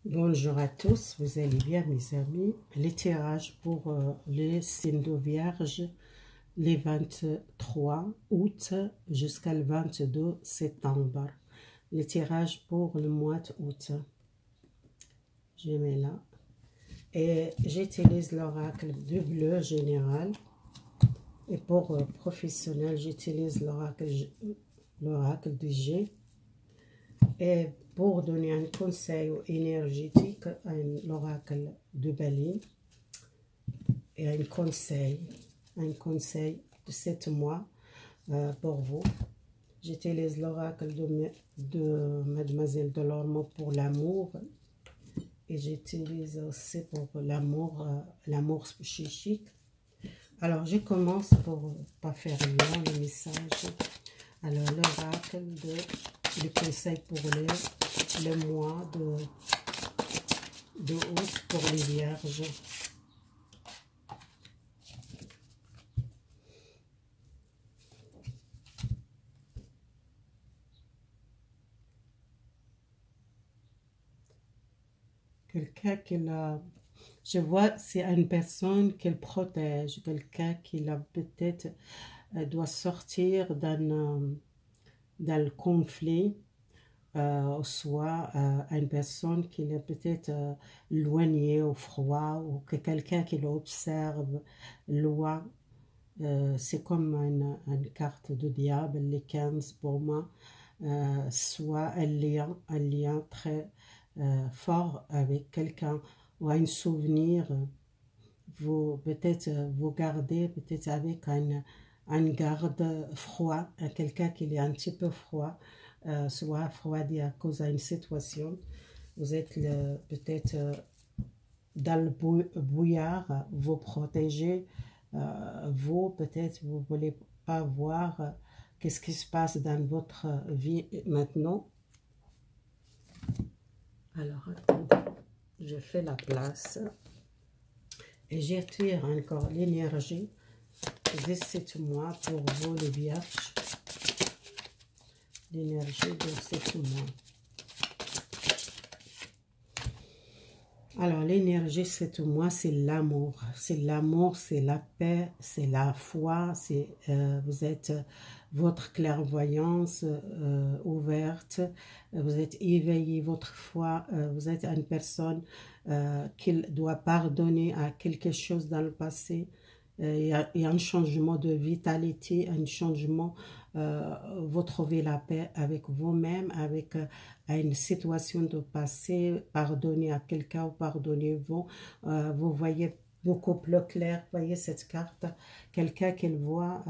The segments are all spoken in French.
Bonjour à tous, vous allez bien mes amis? Les tirages pour les signes de Vierge, les 23 août jusqu'à le 22 septembre. Les tirages pour le mois d'août. Je mets là. Et j'utilise l'oracle du bleu général. Et pour professionnel, j'utilise l'oracle du G. Et pour donner un conseil énergétique, l'oracle de Bali et un conseil de 7 mois pour vous. J'utilise l'oracle de Mademoiselle Delormeau pour l'amour et j'utilise aussi pour l'amour psychique. Alors, je commence pour pas faire long le message. Alors, l'oracle le conseil pour le mois de août pour les vierges. Quelqu'un qui l'a... Je vois, c'est une personne qu'elle protège, quelqu'un qui l'a peut-être doit sortir dans le conflit, soit une personne qui est peut-être éloignée au froid, ou que quelqu'un qui l'observe loin. C'est comme une carte de diable, les 15 pour moi, soit un lien très fort avec quelqu'un, ou un souvenir, peut-être vous gardez peut-être avec un garde froid, quelqu'un qui est un petit peu froid, soit refroidi à cause d'une situation. Vous êtes peut-être dans le brouillard, vous protégez, vous peut-être vous ne voulez pas voir qu'est-ce qui se passe dans votre vie maintenant. Alors, attendez, je fais la place et j'attire encore l'énergie de 7 mois pour vous les vierges. L'énergie de 7 mois. Alors, l'énergie 7 mois, c'est l'amour. C'est l'amour, c'est la paix, c'est la foi, c'est vous êtes votre clairvoyance ouverte, vous êtes éveillé, votre foi, vous êtes une personne qui doit pardonner à quelque chose dans le passé. Il y a un changement de vitalité, un changement, vous trouvez la paix avec vous-même, avec une situation de passé, pardonner à quelqu'un ou pardonnez-vous, vous voyez beaucoup plus clair, voyez cette carte, quelqu'un qui voit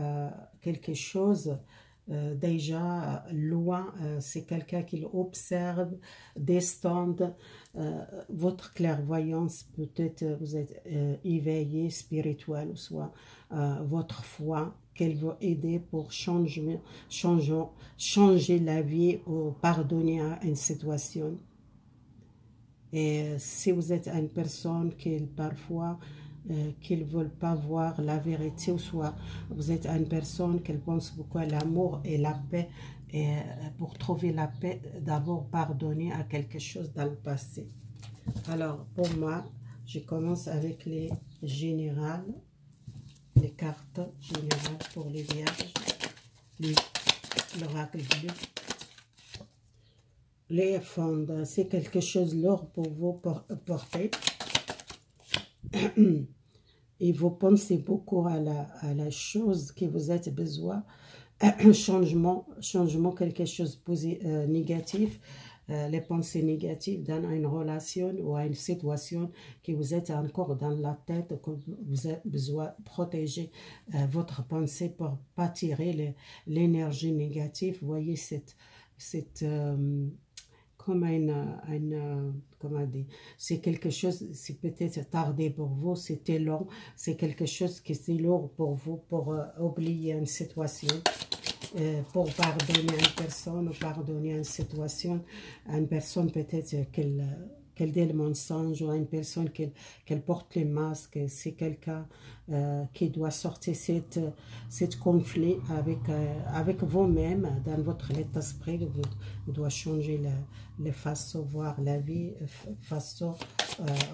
quelque chose déjà loin, c'est quelqu'un qui observe, distante, votre clairvoyance, peut-être vous êtes éveillé, spirituel, ou soit votre foi, qu'elle va aider pour changer la vie ou pardonner à une situation. Et si vous êtes une personne qui parfois qui ne veulent pas voir la vérité, ou soit vous êtes une personne qui pense beaucoup à l'amour et la paix, et pour trouver la paix, d'abord pardonner à quelque chose dans le passé. Alors pour moi, je commence avec les générales, les cartes générales pour les vierges, l'oracle bleu. Les fonds, c'est quelque chose lourd pour vous porter. Et vous pensez beaucoup à la chose que vous avez besoin, changement, quelque chose de négatif, les pensées négatives dans une relation ou une situation que vous êtes encore dans la tête, que vous avez besoin de protéger votre pensée pour ne pas tirer l'énergie négative. Vous voyez cette comme comment dire, c'est quelque chose, c'est peut-être tardé pour vous, c'était long, c'est quelque chose qui est lourd pour vous, pour oublier une situation, pour pardonner à une personne, ou pardonner à une situation, à une personne peut-être qu'elle qu'elle dit le mensonge, ou à une personne qu'elle porte les masques. C'est quelqu'un qui doit sortir cette conflit avec vous-même, dans votre état d'esprit. Vous doit changer la façon de voir la vie, façon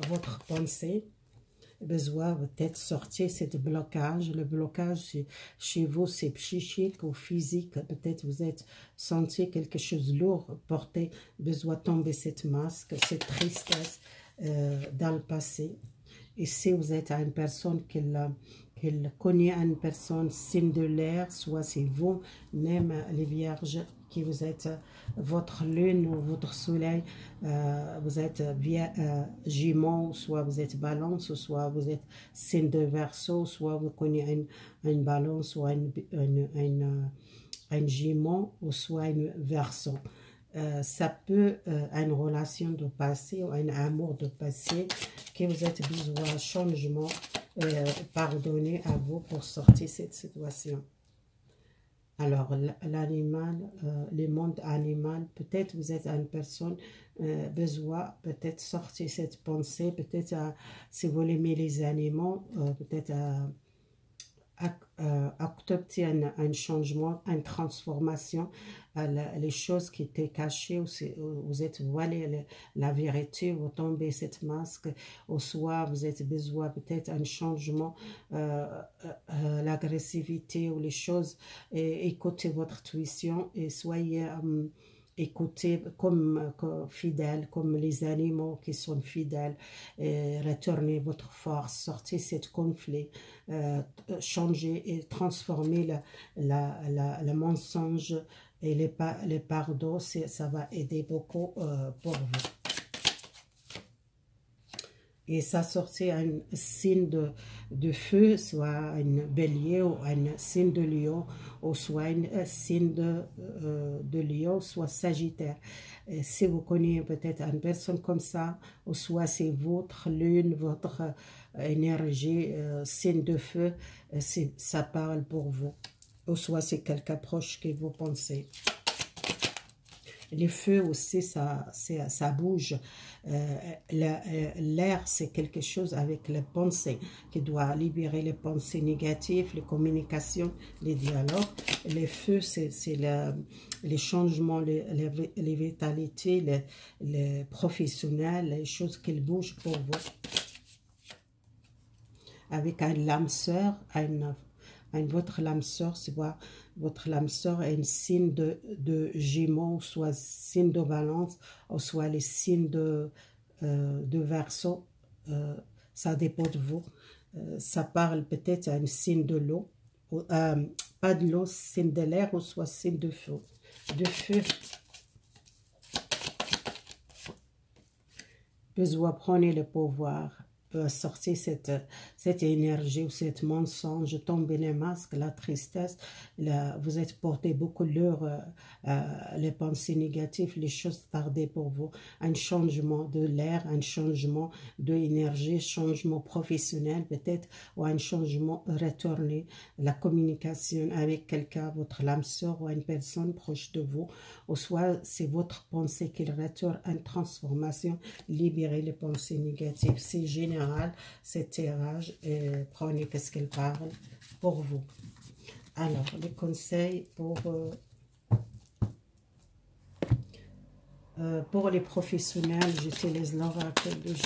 votre pensée. Besoin peut-être sortir ce blocage. Le blocage chez vous, c'est psychique ou physique. Peut-être vous êtes senti quelque chose de lourd, porter, besoin de tomber cette masque, cette tristesse dans le passé. Et si vous êtes à une personne qu'elle connaît, à une personne signe de l'air, soit c'est vous, même les vierges, qui vous êtes votre lune ou votre soleil, vous êtes Gémeaux, soit vous êtes Balance, soit vous êtes signe de Verseau, soit vous connaissez une Balance, soit un Gémeaux, ou soit une Verseau. Ça peut une relation de passé ou un amour de passé que vous êtes besoin de changement, pardonner à vous pour sortir de cette situation. Alors, l'animal, le monde animal, peut-être vous êtes une personne besoin, peut-être sortir cette pensée, peut-être si vous aimez les animaux, peut-être accepter un changement, une transformation, les choses qui étaient cachées, vous êtes voilé la vérité, vous tombez cette masque, ou soit vous êtes besoin peut-être un changement, l'agressivité ou les choses, et écoutez votre intuition et soyez écoutez comme fidèles, comme les animaux qui sont fidèles, et retournez votre force, sortez ce conflit, changez et transformez le mensonge et les pardons, ça va aider beaucoup pour vous. Et ça sortait un signe de feu, soit un bélier ou un signe de lion, ou soit un signe de lion, soit sagittaire. Et si vous connaissez peut-être une personne comme ça, ou soit c'est votre lune, votre énergie, signe de feu, ça parle pour vous. Ou soit c'est quelqu'un proche que vous pensez. Les feux aussi, ça bouge. L'air, c'est quelque chose avec les pensées, qui doit libérer les pensées négatives, les communications, les dialogues. Les feux, c'est les changements, les vitalités, les professionnels, les choses qui bougent pour vous. Avec un lame sœur, votre lame sœur, soit votre lame sœur est un signe de Gémeaux, soit signe de Balance, ou soit les signes de Verseau. Ça dépend de vous. Ça parle peut-être à un signe de l'eau, pas de l'eau, signe de l'air, ou soit signe de feu. Besoin prenez le pouvoir. Sortir cette énergie ou cette mensonge, tomber les masques, la tristesse, vous êtes porté beaucoup de l'heure, les pensées négatives, les choses tardées pour vous, un changement de l'air, un changement de l'énergie, changement professionnel peut-être, ou un changement retourné, la communication avec quelqu'un, votre âme sœur ou une personne proche de vous, ou soit c'est votre pensée qui retourne, une transformation, libérer les pensées négatives, c'est général. Cet tirage, prenez qu'est-ce qu'elle parle pour vous. Alors, les conseils pour les professionnels, j'utilise l'oracle de G.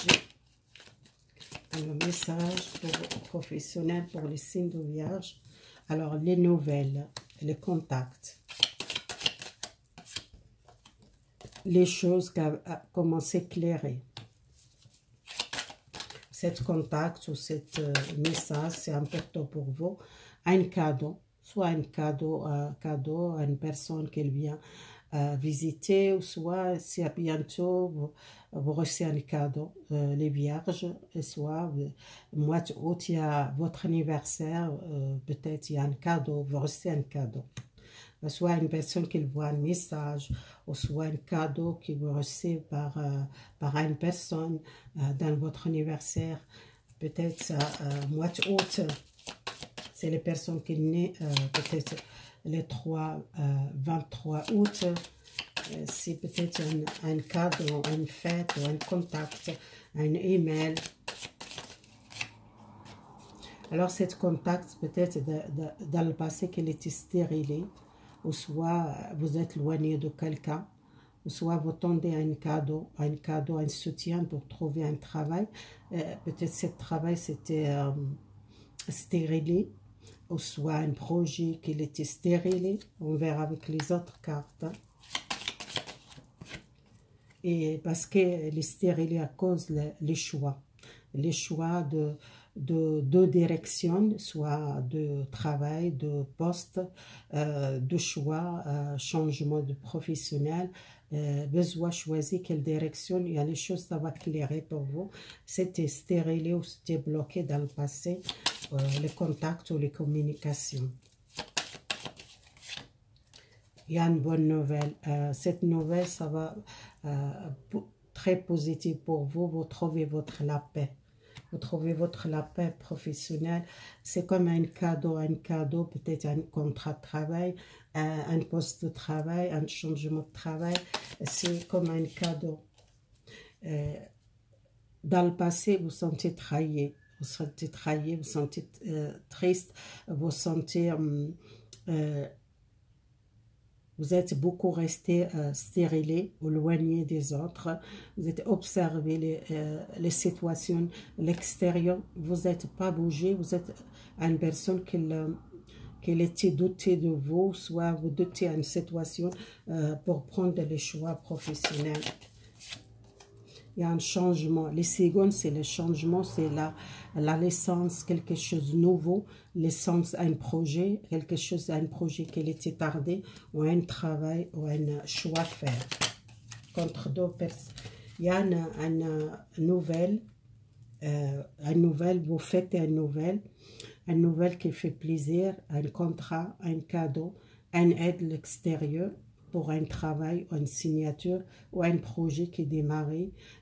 Le message pour les professionnels, pour les signes de vierge. Alors, les nouvelles, les contacts, les choses qui commencent à s'éclairer. Cet contact ou cet message, c'est important pour vous. Un cadeau, soit un cadeau à une personne qui vient visiter, ou soit si à bientôt vous recevez un cadeau, les vierges, et soit mois d'août, il y a votre anniversaire, peut-être il y a un cadeau, vous recevez un cadeau. Soit une personne qui voit un message, ou soit un cadeau qui vous reçoit par une personne dans votre anniversaire. Peut-être mois d'août, c'est les personnes qui sont nées peut-être le 23 août. C'est peut-être un cadeau, une fête, un contact, un email. Alors, cet contact, peut-être dans le passé, qu'il était stérilé, ou soit vous êtes éloigné de quelqu'un, ou soit vous tendez à un soutien pour trouver un travail. Peut-être ce travail, c'était stérilé, ou soit un projet qui était stérilé. On verra avec les autres cartes. Et parce qu'elle est stérilée à cause les choix de deux directions, soit de travail, de poste, de choix, changement de professionnel, besoin de choisir quelle direction. Il y a les choses, ça va clairer pour vous. C'était stérilé ou c'était bloqué dans le passé, les contacts ou les communications. Il y a une bonne nouvelle. Cette nouvelle, ça va très positive pour vous. Vous trouvez la paix. Vous trouvez la paix professionnelle. C'est comme un cadeau, peut-être un contrat de travail, un poste de travail, un changement de travail. C'est comme un cadeau. Dans le passé, vous sentez trahi. Vous sentez trahi, vous sentez triste, vous sentez... vous êtes beaucoup resté stérilé, éloigné des autres. Vous êtes observé les situations, l'extérieur. Vous n'êtes pas bougé. Vous êtes une personne qui était dotée de vous, soit vous dotez d'une situation pour prendre les choix professionnels. Il y a un changement. Les secondes, c'est le changement, c'est la naissance, quelque chose de nouveau, l'essence à un projet, quelque chose à un projet qui était tardé, ou un travail, ou un choix à faire. Contre deux personnes. Il y a une nouvelle, vous faites une nouvelle qui fait plaisir, un contrat, un cadeau, un aide à l'extérieur, pour un travail, une signature ou un projet qui démarre.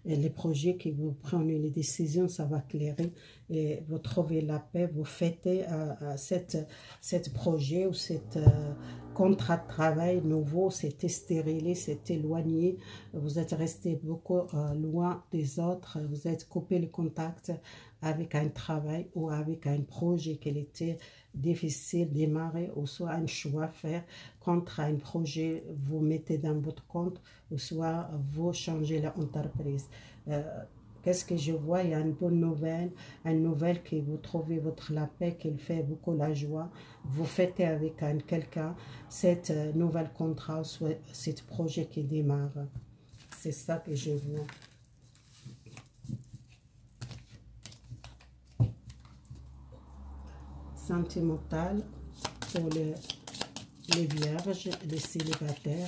Les projets que vous prenez les décisions, ça va clairer et vous trouvez la paix, vous fêtez cet projet ou cet contrat de travail nouveau, c'est stérilé, c'est éloigné, vous êtes resté beaucoup loin des autres, vous êtes coupé le contact avec un travail ou avec un projet qui était difficile de démarrer, ou soit un choix à faire contre un projet, vous mettez dans votre compte, ou soit vous changez l'entreprise. Qu'est-ce que je vois? Il y a une bonne nouvelle que vous trouvez la paix, qui fait beaucoup la joie. Vous fêtez avec quelqu'un cette nouvelle contrat, soit ce projet qui démarre. C'est ça que je vois. Sentimental pour les vierges, les célibataires.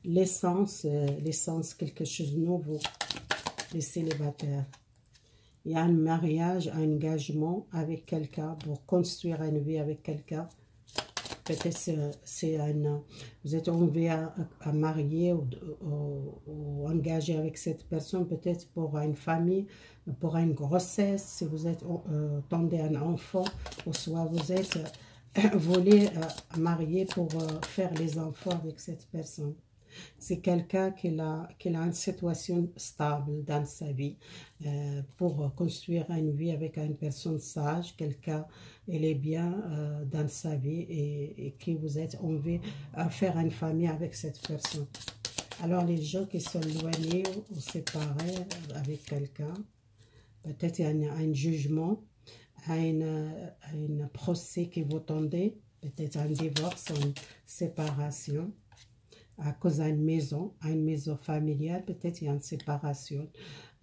L'essence, quelque chose de nouveau. Les célibataires. Il y a un mariage, un engagement avec quelqu'un pour construire une vie avec quelqu'un. Peut-être vous êtes envie à marier ou engager avec cette personne, peut-être pour une famille, pour une grossesse, si vous êtes tendez un enfant, ou soit vous êtes voulez marier pour faire les enfants avec cette personne. C'est quelqu'un qui a une situation stable dans sa vie pour construire une vie avec une personne sage, quelqu'un il est bien dans sa vie et qui vous êtes envie à faire une famille avec cette personne. Alors les gens qui sont éloignés ou séparés avec quelqu'un, peut-être il y a un jugement, un procès qui vous tendez, peut-être un divorce, une séparation. À cause d'une maison familiale, peut-être il y a une séparation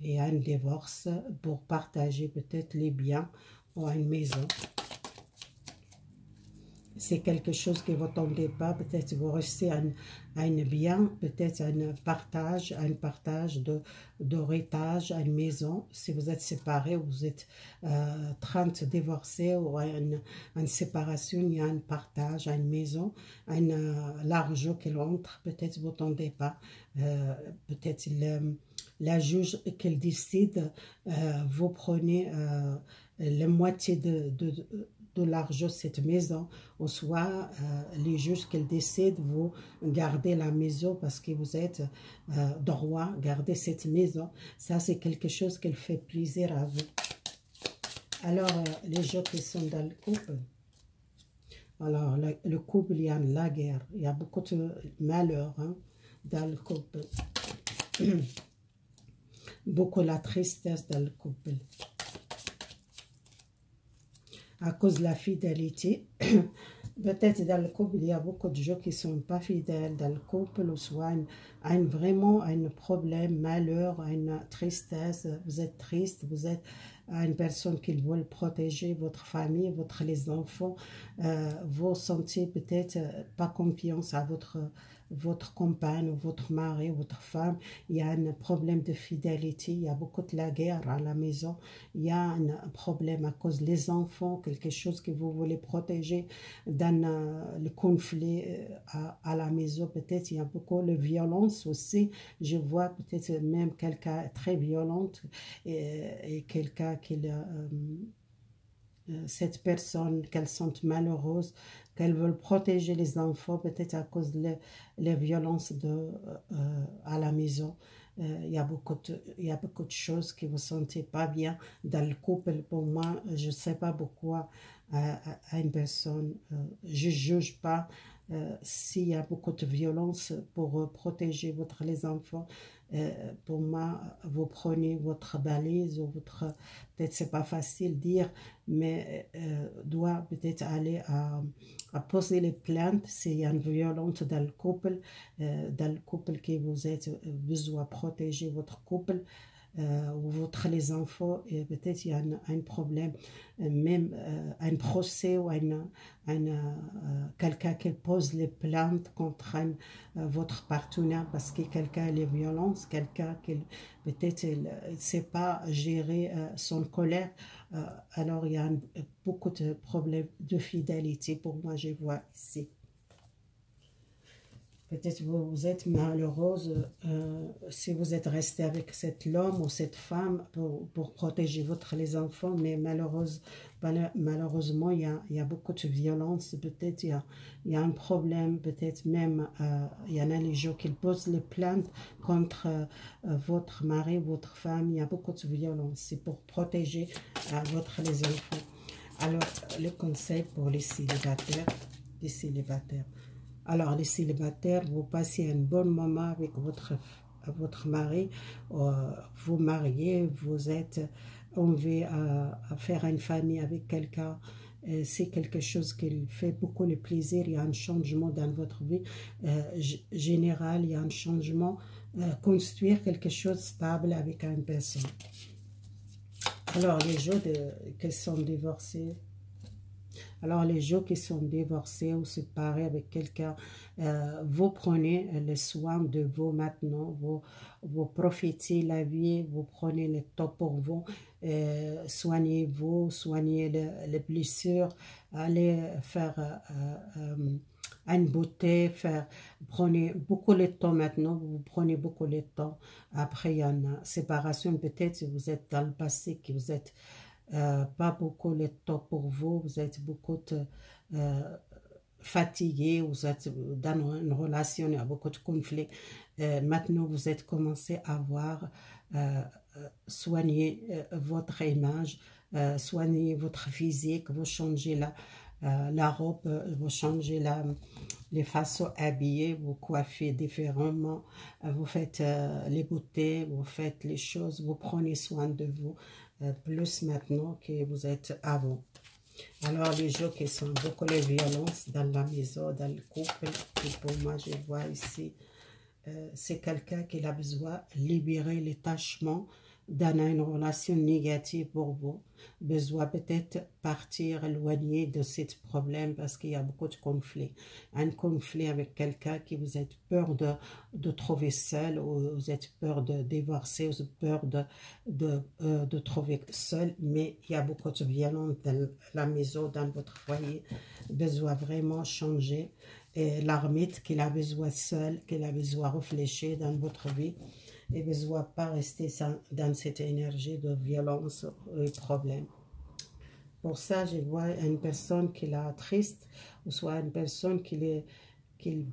et un divorce pour partager peut-être les biens ou une maison. C'est quelque chose que vous n'entendez pas, peut-être vous recevez un bien, peut-être un partage d'héritage, une maison. Si vous êtes séparés ou vous êtes en train de divorcer ou une séparation, il y a un partage, une maison, l'argent qui entre, peut-être vous n'entendez pas, peut-être la juge qu'elle décide, vous prenez la moitié de l'argent cette maison, ou soit les juges qu'ils décident, vous gardez la maison parce que vous êtes droit, gardez cette maison. Ça, c'est quelque chose qui fait plaisir à vous. Alors, les gens qui sont dans le couple, alors le couple, il y a la guerre, il y a beaucoup de malheur hein, dans le couple. Beaucoup la tristesse dans le couple. À cause de la fidélité, peut-être dans le couple, il y a beaucoup de gens qui ne sont pas fidèles dans le couple, ou soit vraiment un problème, malheur, une tristesse, vous êtes triste, vous êtes une personne qui veut protéger votre famille, les enfants, vous sentez peut-être pas confiance à votre compagne, ou votre mari, ou votre femme, il y a un problème de fidélité, il y a beaucoup de la guerre à la maison, il y a un problème à cause des enfants, quelque chose que vous voulez protéger dans le conflit à la maison, peut-être il y a beaucoup de violence aussi, je vois peut-être même quelqu'un très violente et quelqu'un qui cette personne, qu'elle sente malheureuse, qu'elle veut protéger les enfants, peut-être à cause de les violences à la maison. Il y a beaucoup de choses que vous ne sentez pas bien dans le couple. Pour moi, je ne sais pas pourquoi à une personne, je ne juge pas s'il y a beaucoup de violence pour protéger les enfants. Pour moi, vous prenez votre balise ou votre... Peut-être c'est pas facile de dire, mais doit peut-être aller à poser les plaintes s'il y a une violence dans le couple que vous êtes besoin de protéger votre couple. Ou les enfants, et peut-être il y a un problème, même un procès ou quelqu'un qui pose les plaintes contre votre partenaire parce que quelqu'un est violence, quelqu'un qui peut-être ne sait pas gérer son colère. Alors il y a beaucoup de problèmes de fidélité pour moi, je vois ici. Peut-être vous êtes malheureuse si vous êtes resté avec cet homme ou cette femme pour protéger les enfants, mais malheureusement, il y a beaucoup de violence. Peut-être il y a un problème, peut-être même il y en a les gens qui posent les plaintes contre votre mari, votre femme. Il y a beaucoup de violence. C'est pour protéger les enfants. Alors, le conseil pour les célibataires, Alors, les célibataires, vous passez un bon moment avec votre mari, vous mariez, on veut faire une famille avec quelqu'un, c'est quelque chose qui fait beaucoup de plaisir, il y a un changement dans votre vie général, il y a un changement, construire quelque chose de stable avec une personne. Alors, les gens qui sont divorcés, ou séparés avec quelqu'un, vous prenez le soin de vous maintenant, vous profitez la vie, vous prenez le temps pour vous, soignez-vous, soignez les blessures, allez faire une beauté, prenez beaucoup de temps maintenant, vous prenez beaucoup de temps. Après, il y a une séparation, peut-être si vous êtes dans le passé, que vous êtes pas beaucoup de temps pour vous, vous êtes beaucoup fatigué, vous êtes dans une relation, il y a beaucoup de conflits. Maintenant, vous êtes commencé à voir, soigner votre image, soigner votre physique, vous changez la robe, vous changez les façons habillées, vous coiffez différemment, vous faites les beautés, vous faites les choses, vous prenez soin de vous, plus maintenant que vous êtes avant. Alors, les gens qui sont beaucoup de violence dans la maison, dans le couple, et pour moi, je vois ici, c'est quelqu'un qui a besoin de libérer les tâchements dans une relation négative pour vous. Besoin peut-être partir éloigné de ce problème parce qu'il y a beaucoup de conflits. Un conflit avec quelqu'un qui vous êtes peur de trouver seul, ou vous êtes peur de divorcer, ou vous êtes peur de trouver seul, mais il y a beaucoup de violence dans la maison, dans votre foyer. Besoin vraiment changer. L'ermite qu'il a besoin seul, qu'il a besoin réfléchir dans votre vie, et ne doit pas rester dans cette énergie de violence et problème. Pour ça, je vois une personne qui est triste, ou soit une personne qu'il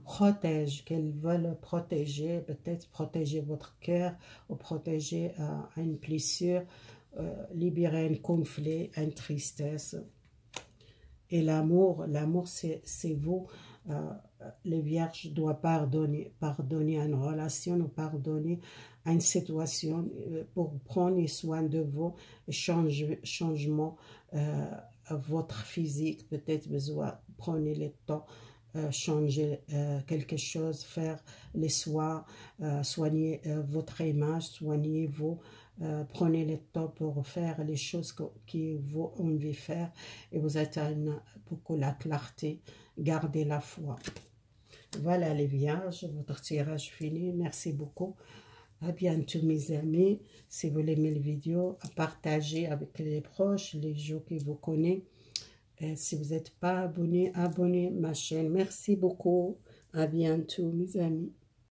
protège, qu'elle veut le protéger, peut-être protéger votre cœur, ou protéger une blessure, libérer un conflit, une tristesse. Et l'amour, c'est vous. Les vierges doivent pardonner à une relation ou pardonner à une situation pour prendre soin de vous, changement votre physique, peut-être besoin, prenez le temps, changer quelque chose, faire les soins, soigner votre image, soignez-vous. Prenez le temps pour faire les choses qui vous envie de faire et vous êtes pour la clarté, gardez la foi. Voilà les vierges, votre tirage fini. Merci beaucoup. À bientôt mes amis. Si vous aimez la vidéo, partagez avec les proches, les gens qui vous connaissent. Et si vous n'êtes pas abonné, abonnez ma chaîne. Merci beaucoup. À bientôt mes amis.